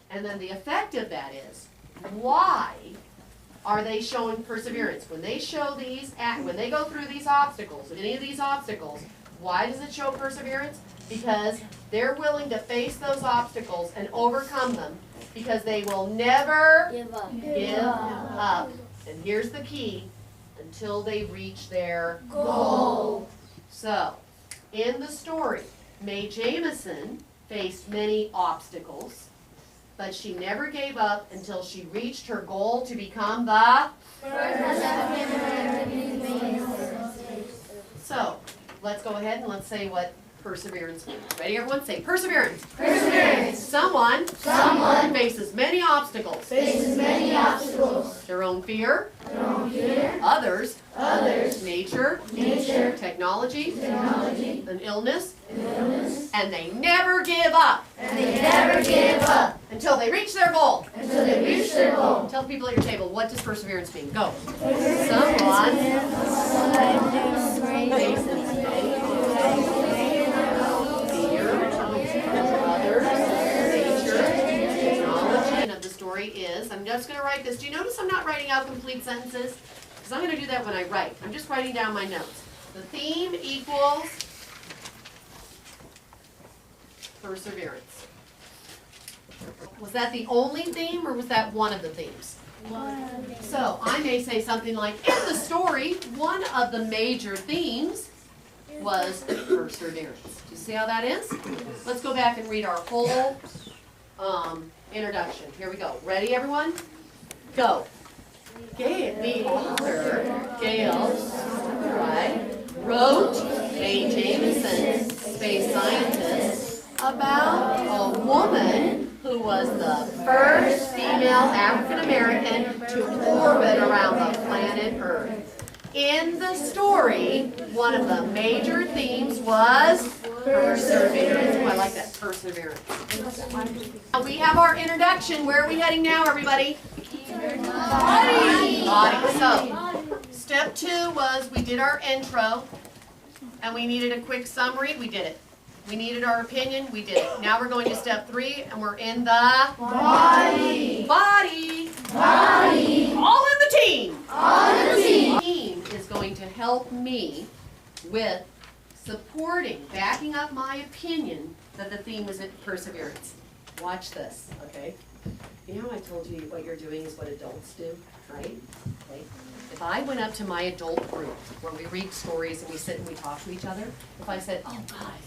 And then the effect of that is, why are they showing perseverance? When they show these, when they go through these obstacles, any of these obstacles, why does it show perseverance? Because they're willing to face those obstacles and overcome them, because they will never give up. And here's the key, until they reach their goal. So, in the story, Mae Jemison faced many obstacles, but she never gave up until she reached her goal to become the first African-American space. So, let's go ahead and let's say what perseverance means. Ready, everyone? Say perseverance. Perseverance. Someone faces many obstacles. Their own fear. Others. Nature. Technology. An illness. And they never give up. Until they reach their goal. Tell the people at your table, what does perseverance mean? Go. Someone faces is, I'm just going to write this. Do you notice I'm not writing out complete sentences? Because I'm going to do that when I write. I'm just writing down my notes. The theme equals perseverance. Was that the only theme, or was that one of the themes? So I may say something like, in the story, one of the major themes was perseverance. Do you see how that is? Let's go back and read our whole introduction. Here we go. Ready, everyone? Go. The author, Gail, wrote Mae Jemison, space scientist, about a woman who was the first female African American to orbit around the planet Earth. In the story, one of the major themes was perseverance. Oh, I like that, perseverance. We have our introduction. Where are we heading now, everybody? Body. So, step 2 was we did our intro, and we needed a quick summary. We did it. We needed our opinion. We did it. Now we're going to step 3, and we're in the body. All in the team. The team is going to help me with supporting, backing up my opinion that the theme was perseverance. Watch this, okay? You know how I told you what you're doing is what adults do, right? Okay. If I went up to my adult group where we read stories and we sit and we talk to each other, if I said, oh guys,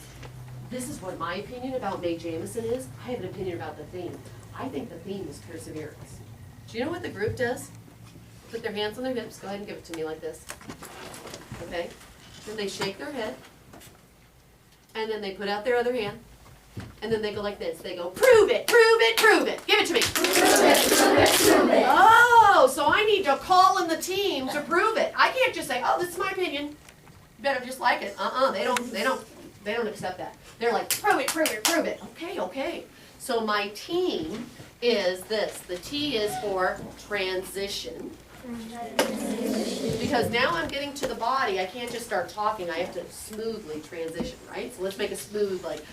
this is what my opinion about Mae Jemison is, I have an opinion about the theme. I think the theme is perseverance. Do you know what the group does? Put their hands on their hips. Go ahead and give it to me like this. Okay? Then they shake their head. And then they put out their other hand. And then they go like this. They go, prove it, prove it, prove it. Give it to me. Prove it. Oh, so I need to call in the team to prove it. I can't just say, oh, this is my opinion. You better just like it. They don't accept that. They're like, prove it, prove it, prove it. Okay. So my team is this. The T is for transition. Because now I'm getting to the body, I can't just start talking, I have to smoothly transition, right? So let's make a smooth, like,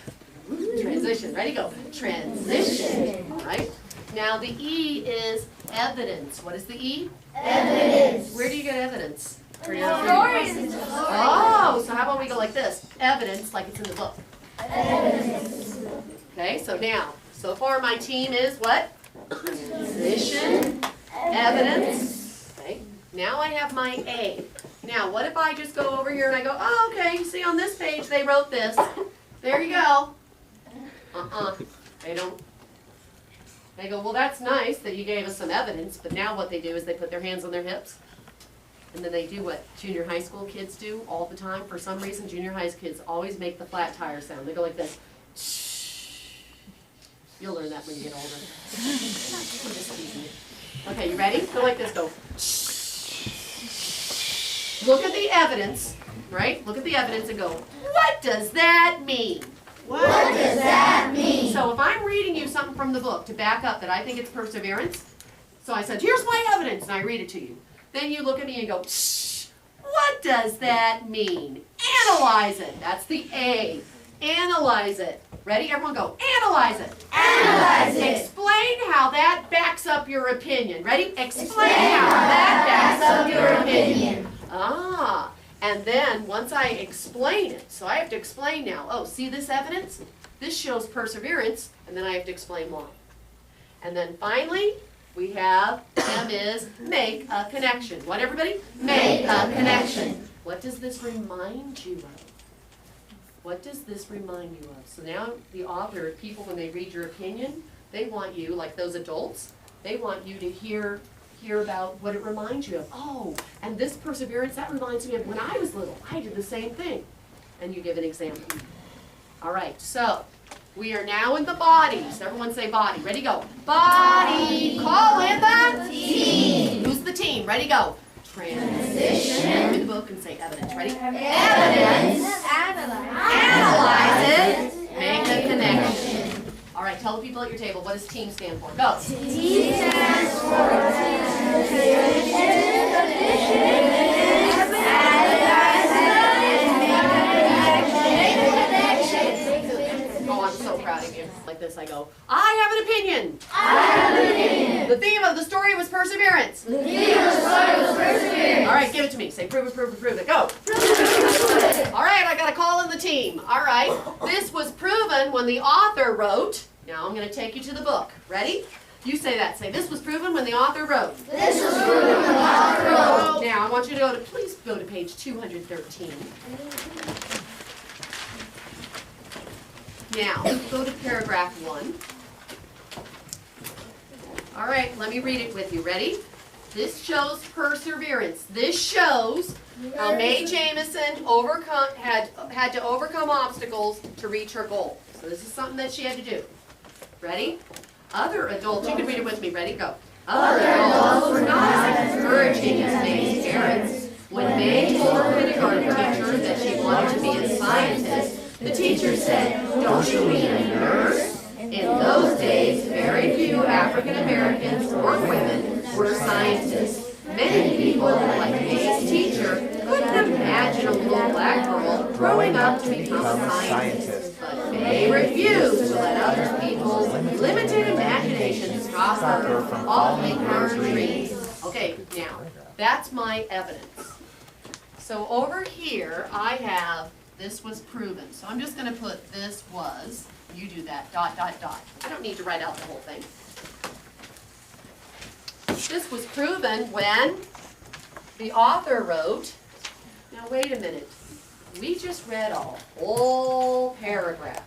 transition. Ready, go. Transition, right? Now the E is evidence. What is the E? Evidence. Where do you get evidence? Oh, so how about we go like this? Evidence, like it's in the book. Evidence. Okay, so now, so far my team is what? Transition, evidence. Okay, now I have my A. Now, what if I just go over here and I go, oh, okay, you see on this page they wrote this. There you go. They don't. They go, well, that's nice that you gave us some evidence, but now what they do is they put their hands on their hips, and then they do what junior high school kids do all the time. For some reason, junior high kids always make the flat tire sound. They go like this. Shh. You'll learn that when you get older. I'm just teasing you. Okay, you ready? Go like this. Go. Shh. Look at the evidence, right? Look at the evidence and go, what does that mean? What does that mean? So if I'm reading you something from the book to back up that I think it's perseverance, so I said, here's my evidence, and I read it to you. Then you look at me and go, shh, what does that mean? Analyze it. That's the A. Analyze it. Ready? Everyone go. Analyze it. Analyze it. Explain how that backs up your opinion. Ready? Explain how that backs up your opinion. Ah, and then once I explain it, so I have to explain now. Oh, see this evidence? This shows perseverance, and then I have to explain why. And then finally, we have M is make a connection. What, everybody? Make a connection. What does this remind you of? What does this remind you of? So now the author, people when they read your opinion, they want you, like those adults, they want you to hear about what it reminds you of. Oh, and this perseverance, that reminds me of when I was little. I did the same thing. And you give an example. All right, so we are now in the bodies. Everyone say body. Ready, go. Body. Call in the team. Who's the team? Ready, go. Transition. Read the book and say evidence. Ready? Evidence. Analyze it. Make a connection. All right, tell the people at your table, what does TEAM stand for? Go. T stands for Oh, I'm so proud of you. Like this, I go, I have an opinion. I have an opinion. The theme of the story was perseverance. The theme of the story was perseverance. All right, give it to me. Say prove it, prove it, prove it. Go. All right, I got to call in the team. All right, this was proven when the author wrote. Now I'm going to take you to the book. Ready? You say that. Say, this was proven when the author wrote. This was proven when the author wrote. Now I want you to please go to page 213. Now, go to paragraph 1. All right, let me read it with you. Ready? This shows perseverance. This shows how Mae Jamison had to overcome obstacles to reach her goal. So this is something that she had to do. Ready? Other adults, you can read it with me. Ready? Go. Other adults were not as encouraging as Mae's parents. When Mae told her kindergarten teacher that she wanted to be a scientist, the teacher said, "Don't you mean a nurse?" In those days, very few African Americans or women were scientists. Many people, like Mae's teacher, couldn't imagine a little black girl growing up to become a scientist. But Mae refused to let other people's limited imaginations stop her from following her dreams. Okay, now, that's my evidence. So over here, I have this was proven. So I'm just going to put this was, you do that, dot, dot, dot. I don't need to write out the whole thing. This was proven when the author wrote, now wait a minute, we just read a whole paragraph.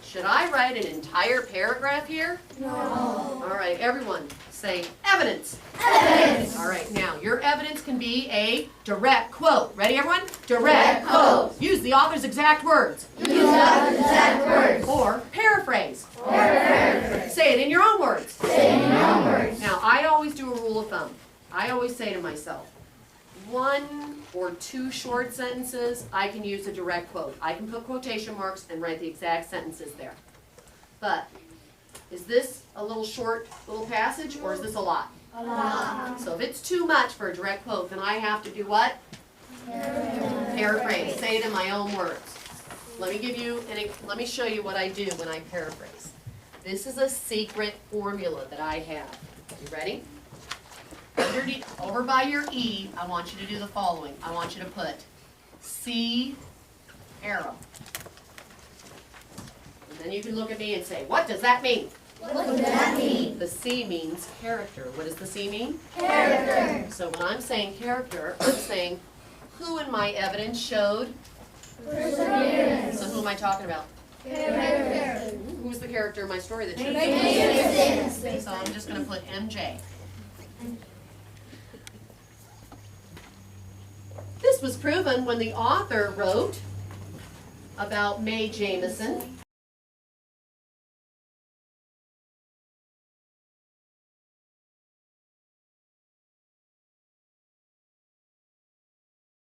Should I write an entire paragraph here? No. All right, everyone say evidence. Evidence. All right, now your evidence can be a direct quote. Ready, everyone? Direct quote. Use the author's exact words. Use the author's exact words. Or paraphrase. Or paraphrase. Say it in your own words. Say it in your own words. Now, I always do a rule of thumb. I always say to myself, 1 or 2 short sentences, I can use a direct quote. I can put quotation marks and write the exact sentences there. But is this a little short little passage, or is this a lot? A lot. So if it's too much for a direct quote, then I have to do what? Paraphrase. Say it in my own words. Let me show you what I do when I paraphrase. This is a secret formula that I have. You ready? Over by your E, I want you to do the following. I want you to put C arrow. And then you can look at me and say, what does that mean? What does that mean? The C means character. What does the C mean? Character. So when I'm saying character, I'm saying who in my evidence showed? Perseverance. So who am I talking about? Character. Who's the character in my story that showed? Magnificent. So I'm just going to put MJ. This was proven when the author wrote about Mae Jamison